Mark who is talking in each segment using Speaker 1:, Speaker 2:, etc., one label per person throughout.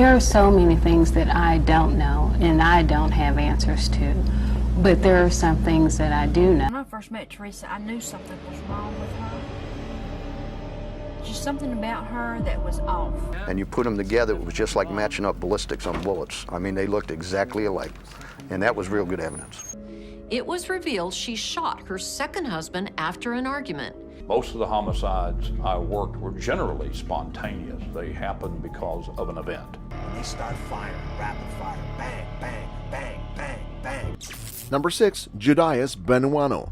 Speaker 1: There are so many things that I don't know and I don't have answers to, but there are some things that I do know.
Speaker 2: When I first met Teresa, I knew something was wrong with her. Just something about her that was off.
Speaker 3: And you put them together, it was just like matching up ballistics on bullets. I mean, they looked exactly alike, and that was real good evidence.
Speaker 4: It was revealed she shot her second husband after an argument.
Speaker 5: Most of the homicides I worked were generally spontaneous. They happened because of an event.
Speaker 6: And they start firing, rapid fire, bang, bang, bang, bang, bang.
Speaker 7: Number 6. Judias Benuano.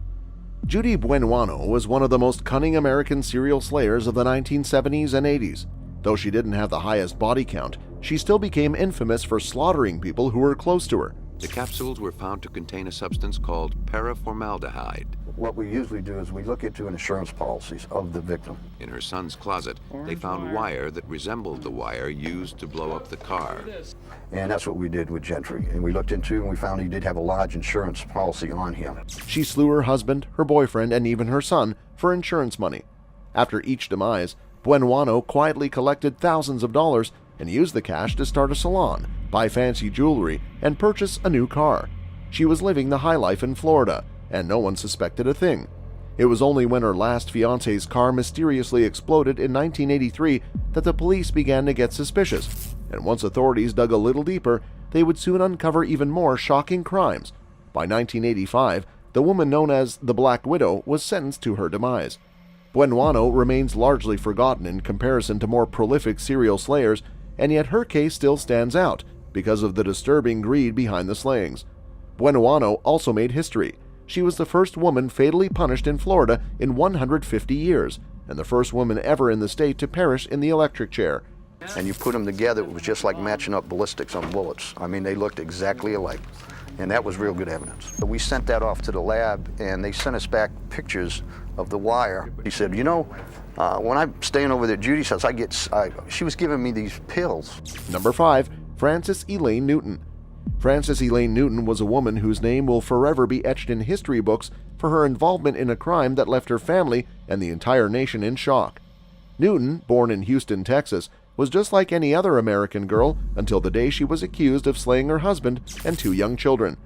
Speaker 7: Judy Buenoano was one of the most cunning American serial slayers of the 1970s and 80s. Though she didn't have the highest body count, she still became infamous for slaughtering people who were close to her.
Speaker 8: The capsules were found to contain a substance called paraformaldehyde.
Speaker 3: What we usually do is we look into insurance policies of the victim.
Speaker 8: In her son's closet, they found wire that resembled the wire used to blow up the car.
Speaker 3: And that's what we did with Gentry. And we looked into and we found he did have a large insurance policy on him.
Speaker 7: She slew her husband, her boyfriend, and even her son for insurance money. After each demise, Buenoano quietly collected thousands of dollars and used the cash to start a salon, buy fancy jewelry, and purchase a new car. She was living the high life in Florida, and no one suspected a thing. It was only when her last fiancé's car mysteriously exploded in 1983 that the police began to get suspicious, and once authorities dug a little deeper, they would soon uncover even more shocking crimes. By 1985, the woman known as the Black Widow was sentenced to her demise. Buenoano remains largely forgotten in comparison to more prolific serial slayers, and yet her case still stands out because of the disturbing greed behind the slayings. Buenoano also made history. She was the first woman fatally punished in Florida in 150 years, and the first woman ever in the state to perish in the electric chair.
Speaker 3: And you put them together, it was just like matching up ballistics on bullets. I mean, they looked exactly alike, and that was real good evidence. We sent that off to the lab, and they sent us back pictures of the wire. He said, you know, when I'm staying over there at Judy's house, she was giving me these pills.
Speaker 7: Number 5. Frances Elaine Newton. Frances Elaine Newton was a woman whose name will forever be etched in history books for her involvement in a crime that left her family and the entire nation in shock. Newton, born in Houston, Texas, was just like any other American girl until the day she was accused of slaying her husband and 2 young children.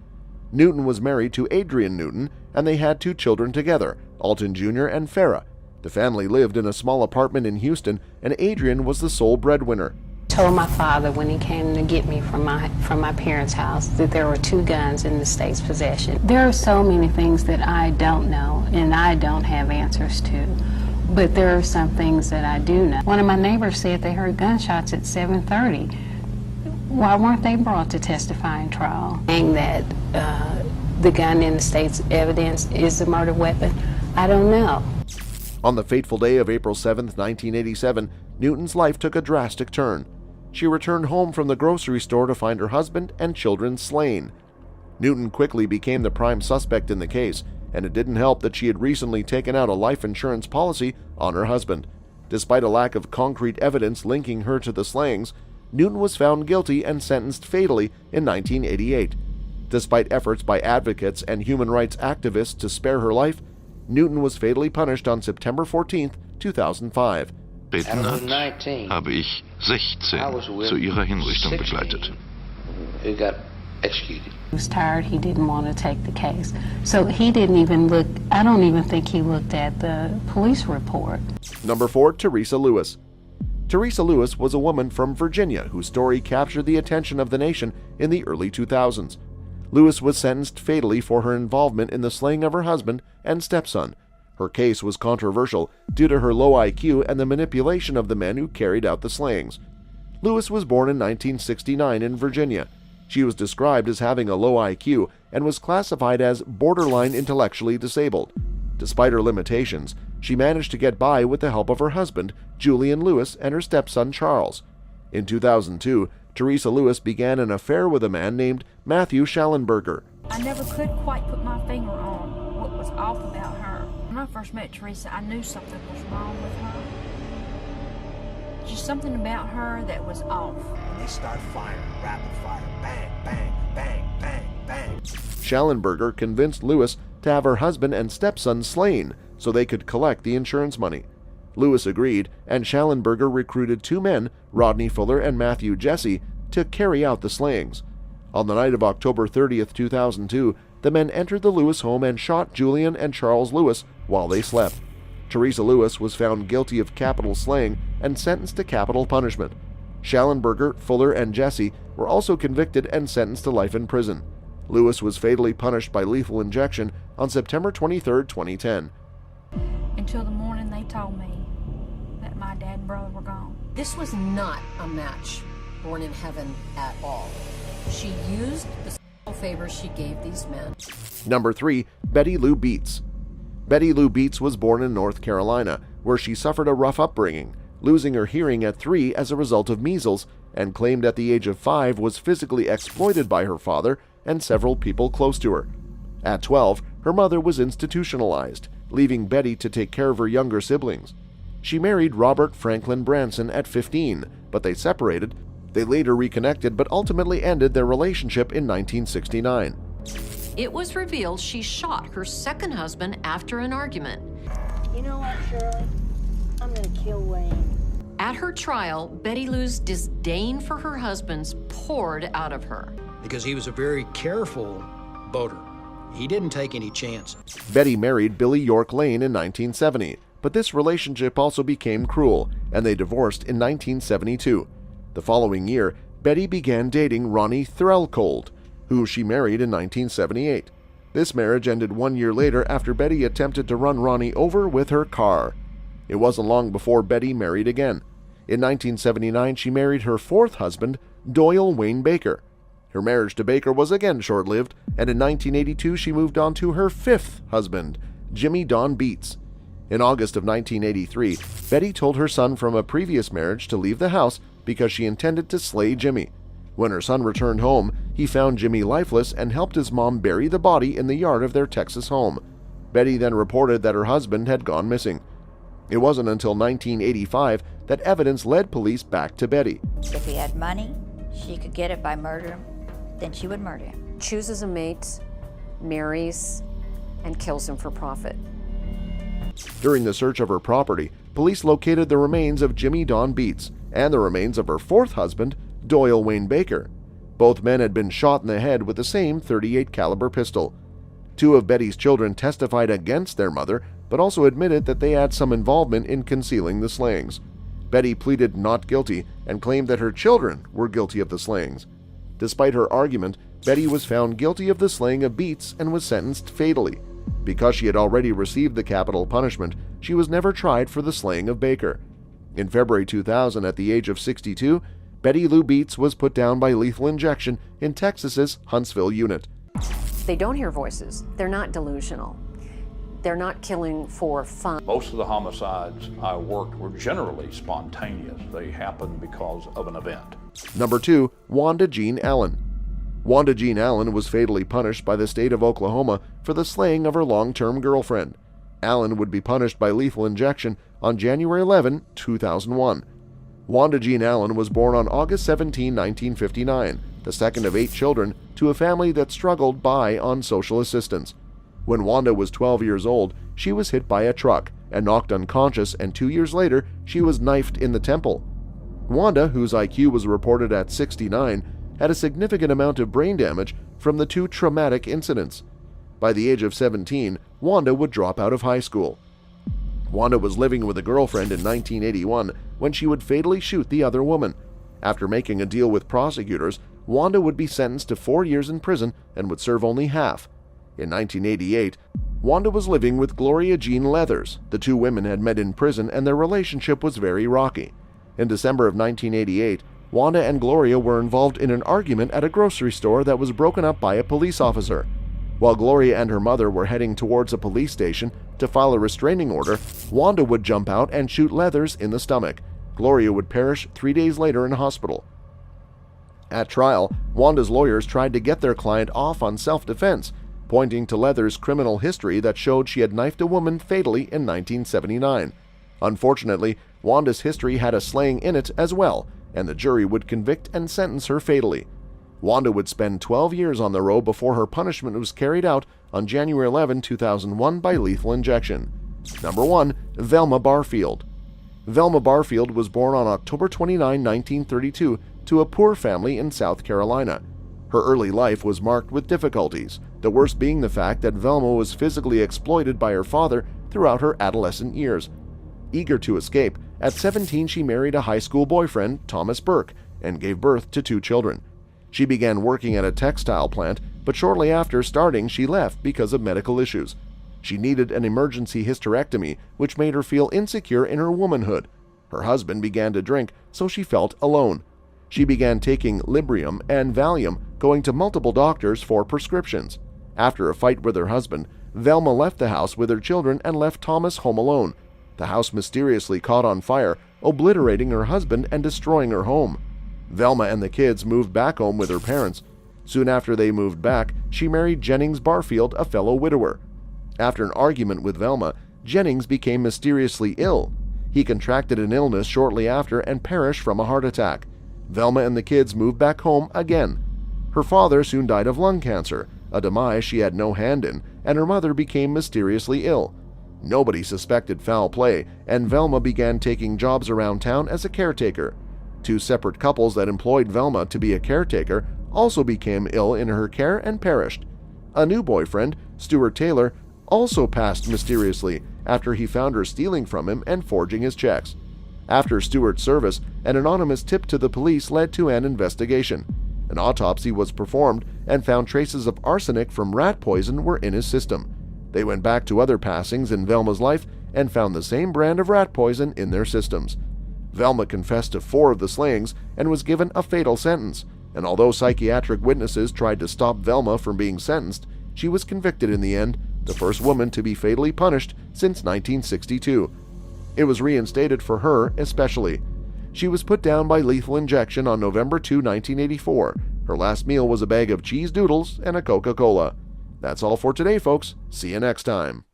Speaker 7: Newton was married to Adrian Newton, and they had 2 children together, Alton Jr. and Farrah. The family lived in a small apartment in Houston, and Adrian was the sole breadwinner.
Speaker 1: Told my father when he came to get me from my parents' house that there were 2 guns in the state's possession. There are so many things that I don't know and I don't have answers to, but there are some things that I do know. One of my neighbors said they heard gunshots at 7:30. Why weren't they brought to testify in trial? Saying that the gun in the state's evidence is a murder weapon, I don't know.
Speaker 7: On the fateful day of April 7, 1987, Newton's life took a drastic turn. She returned home from the grocery store to find her husband and children slain. Newton quickly became the prime suspect in the case, and it didn't help that she had recently taken out a life insurance policy on her husband. Despite a lack of concrete evidence linking her to the slayings, Newton was found guilty and sentenced fatally in 1988. Despite efforts by advocates and human rights activists to spare her life, Newton was fatally punished on September 14, 2005.
Speaker 9: Habe ich 16 zu ihrer Hinrichtung begleitet.
Speaker 1: He was tired, he didn't want to take the case. So he didn't even look, I don't even think he looked at the police report.
Speaker 7: Number 4. Teresa Lewis. Teresa Lewis was a woman from Virginia whose story captured the attention of the nation in the early 2000s. Lewis was sentenced fatally for her involvement in the slaying of her husband and stepson. Her case was controversial due to her low IQ and the manipulation of the men who carried out the slayings. Lewis was born in 1969 in Virginia. She was described as having a low IQ and was classified as borderline intellectually disabled. Despite her limitations, she managed to get by with the help of her husband, Julian Lewis, and her stepson, Charles. In 2002, Teresa Lewis began an affair with a man named Matthew Schallenberger.
Speaker 2: I never could quite put my finger on what was off about her. When I first met Teresa, I knew something was wrong with her. Just something about her that was off.
Speaker 6: And they start firing, rapid fire, bang, bang, bang, bang, bang.
Speaker 7: Schallenberger convinced Lewis to have her husband and stepson slain so they could collect the insurance money. Lewis agreed, and Schallenberger recruited 2 men, Rodney Fuller and Matthew Jesse, to carry out the slayings. On the night of October 30th, 2002, the men entered the Lewis home and shot Julian and Charles Lewis while they slept. Teresa Lewis was found guilty of capital slaying and sentenced to capital punishment. Schallenberger, Fuller, and Jesse were also convicted and sentenced to life in prison. Lewis was fatally punished by lethal injection on September 23, 2010.
Speaker 2: Until the morning they told me that my dad and brother were gone.
Speaker 4: This was not a match born in heaven at all. She used the favors she gave these men.
Speaker 7: Number 3. Betty Lou Beets. Betty Lou Beets was born in North Carolina, where she suffered a rough upbringing, losing her hearing at 3 as a result of measles, and claimed at the age of 5 was physically exploited by her father and several people close to her. At 12, her mother was institutionalized, leaving Betty to take care of her younger siblings. She married Robert Franklin Branson at 15, but they separated. They later reconnected but ultimately ended their relationship in 1969.
Speaker 4: It was revealed she shot her second husband after an argument.
Speaker 10: You know what, Shirley? I'm gonna kill Wayne.
Speaker 4: At her trial, Betty Lou's disdain for her husband's poured out of her.
Speaker 11: Because he was a very careful boater. He didn't take any chances.
Speaker 7: Betty married Billy York Lane in 1970, but this relationship also became cruel, and they divorced in 1972. The following year, Betty began dating Ronnie Threlcold, who she married in 1978. This marriage ended 1 year later after Betty attempted to run Ronnie over with her car. It wasn't long before Betty married again. In 1979, she married her fourth husband, Doyle Wayne Baker. Her marriage to Baker was again short-lived, and in 1982 she moved on to her fifth husband, Jimmy Don Beets. In August of 1983, Betty told her son from a previous marriage to leave the house because she intended to slay Jimmy. When her son returned home, he found Jimmy lifeless and helped his mom bury the body in the yard of their Texas home. Betty then reported that her husband had gone missing. It wasn't until 1985 that evidence led police back to Betty.
Speaker 10: If he had money, she could get it by murder him, then she would murder him.
Speaker 4: Chooses a mate, marries, and kills him for profit.
Speaker 7: During the search of her property, police located the remains of Jimmy Don Beets and the remains of her fourth husband, Doyle Wayne Baker. Both men had been shot in the head with the same .38 caliber pistol. Two of Betty's children testified against their mother, but also admitted that they had some involvement in concealing the slayings. Betty pleaded not guilty and claimed that her children were guilty of the slayings. Despite her argument, Betty was found guilty of the slaying of Beets and was sentenced fatally. Because she had already received the capital punishment, she was never tried for the slaying of Baker. In February 2000, at the age of 62, Betty Lou Beets was put down by lethal injection in Texas's Huntsville unit.
Speaker 4: They don't hear voices. They're not delusional. They're not killing for fun.
Speaker 5: Most of the homicides I worked were generally spontaneous. They happened because of an event.
Speaker 7: Number 2. Wanda Jean Allen. Wanda Jean Allen was fatally punished by the state of Oklahoma for the slaying of her long-term girlfriend. Allen would be punished by lethal injection on January 11, 2001. Wanda Jean Allen was born on August 17, 1959, the second of 8 children, to a family that struggled by on social assistance. When Wanda was 12 years old, she was hit by a truck and knocked unconscious, and 2 years later, she was knifed in the temple. Wanda, whose IQ was reported at 69, had a significant amount of brain damage from the 2 traumatic incidents. By the age of 17, Wanda would drop out of high school. Wanda was living with a girlfriend in 1981 when she would fatally shoot the other woman. After making a deal with prosecutors, Wanda would be sentenced to 4 years in prison and would serve only half. In 1988, Wanda was living with Gloria Jean Leathers. The 2 women had met in prison and their relationship was very rocky. In December of 1988, Wanda and Gloria were involved in an argument at a grocery store that was broken up by a police officer. While Gloria and her mother were heading towards a police station to file a restraining order, Wanda would jump out and shoot Leathers in the stomach. Gloria would perish 3 days later in a hospital. At trial, Wanda's lawyers tried to get their client off on self-defense, pointing to Leathers' criminal history that showed she had knifed a woman fatally in 1979. Unfortunately, Wanda's history had a slaying in it as well, and the jury would convict and sentence her fatally. Wanda would spend 12 years on the row before her punishment was carried out on January 11, 2001 by lethal injection. Number 1. Velma Barfield. Velma Barfield was born on October 29, 1932 to a poor family in South Carolina. Her early life was marked with difficulties, the worst being the fact that Velma was physically exploited by her father throughout her adolescent years. Eager to escape, at 17 she married a high school boyfriend, Thomas Burke, and gave birth to 2 children. She began working at a textile plant, but shortly after starting she left because of medical issues. She needed an emergency hysterectomy, which made her feel insecure in her womanhood. Her husband began to drink, so she felt alone. She began taking Librium and Valium, going to multiple doctors for prescriptions. After a fight with her husband, Velma left the house with her children and left Thomas home alone. The house mysteriously caught on fire, obliterating her husband and destroying her home. Velma and the kids moved back home with her parents. Soon after they moved back, she married Jennings Barfield, a fellow widower. After an argument with Velma, Jennings became mysteriously ill. He contracted an illness shortly after and perished from a heart attack. Velma and the kids moved back home again. Her father soon died of lung cancer, a demise she had no hand in, and her mother became mysteriously ill. Nobody suspected foul play, and Velma began taking jobs around town as a caretaker. 2 separate couples that employed Velma to be a caretaker also became ill in her care and perished. A new boyfriend, Stuart Taylor, also passed mysteriously after he found her stealing from him and forging his checks. After Stuart's service, an anonymous tip to the police led to an investigation. An autopsy was performed and found traces of arsenic from rat poison were in his system. They went back to other passings in Velma's life and found the same brand of rat poison in their systems. Velma confessed to 4 of the slayings and was given a fatal sentence, and although psychiatric witnesses tried to stop Velma from being sentenced, she was convicted in the end, the first woman to be fatally punished since 1962. It was reinstated for her especially. She was put down by lethal injection on November 2, 1984. Her last meal was a bag of cheese doodles and a Coca-Cola. That's all for today, folks. See you next time.